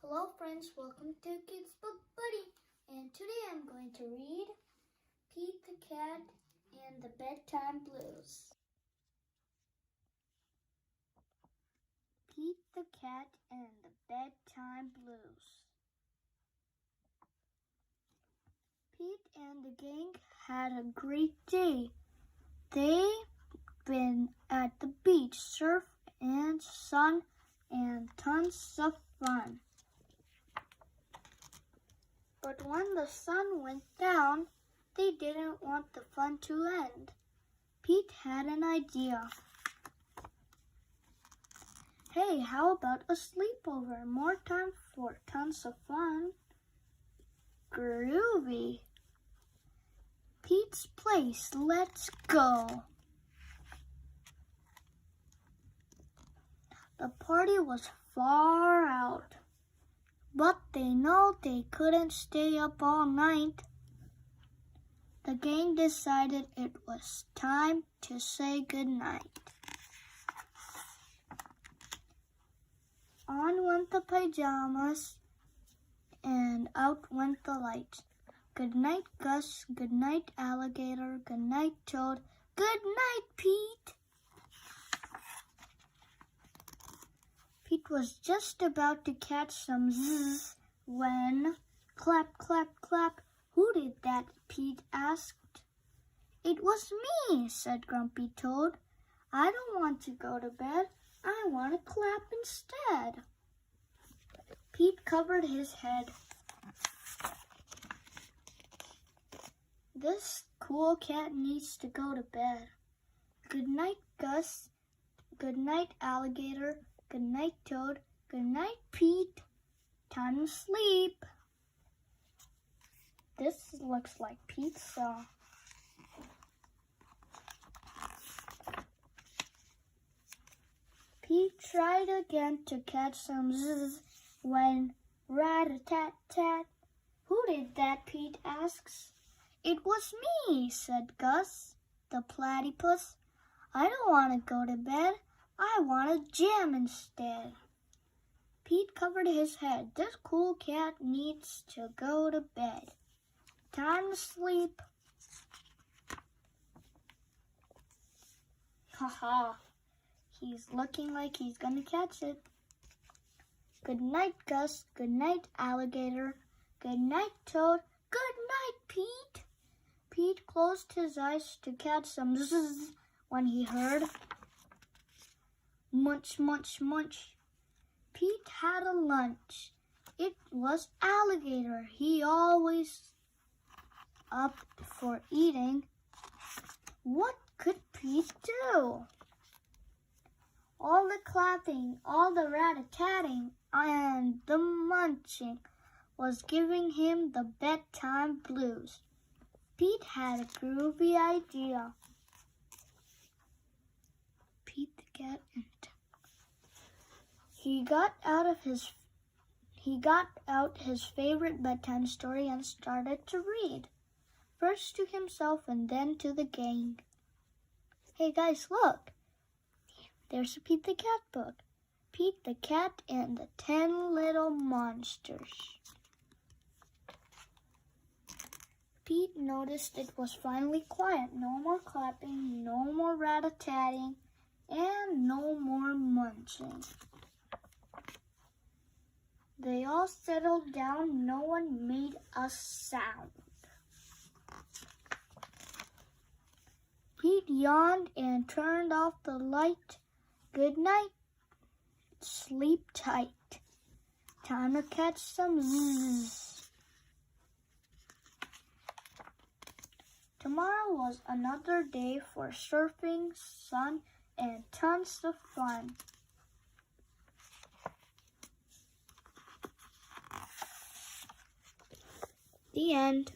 Hello friends, welcome to Kids Book Buddy, and today I'm going to read Pete the Cat and the Bedtime Blues. Pete the Cat and the Bedtime Blues. Pete and the gang had a great day. They'd been at the beach, surf and sun, and tons of fun. But when the sun went down, they didn't want the fun to end. Pete had an idea. Hey, how about a sleepover? More time for tons of fun. Groovy. Pete's place, let's go. The party was far out, but they know they couldn't stay up all night. The gang decided it was time to say goodnight. On went the pajamas, and out went the lights. Good night, Gus. Good night, Alligator. Good night, Toad. Good night, Pete. Pete was just about to catch some zzz when clap, clap, clap. Who did that? Pete asked. It was me, said Grumpy Toad. I don't want to go to bed. I want to clap instead. Pete covered his head. This cool cat needs to go to bed. Good night, Gus. Good night, Alligator. Good night, Toad. Good night, Pete. Time to sleep. This looks like pizza. Pete tried again to catch some zzz when rat-a-tat-tat. Who did that? Pete asks. It was me, said Gus, the platypus. I don't want to go to bed. I want to jam instead. Pete covered his head. This cool cat needs to go to bed. Time to sleep. Haha, he's looking like he's gonna catch it. Good night, Gus. Good night, Alligator. Good night, Toad. Good night, Pete. Pete closed his eyes to catch some zzz when he heard munch, munch, munch. Pete had a lunch. It was Alligator. He always up for eating. What could Pete do? All the clapping, all the rat-a-tatting, and the munching was giving him the bedtime blues. Pete had a groovy idea. Pete the cat and he got out his favorite bedtime story and started to read. First to himself and then to the gang. Hey guys, look. There's a Pete the Cat book. Pete the Cat and the 10 Little Monsters. Pete noticed it was finally quiet. No more clapping, no more rat-a-tatting, and no more munching. They all settled down. No one made a sound. Pete yawned and turned off the light. Good night. Sleep tight. Time to catch some zzz. Tomorrow was another day for surfing, sun, and tons of fun. The end.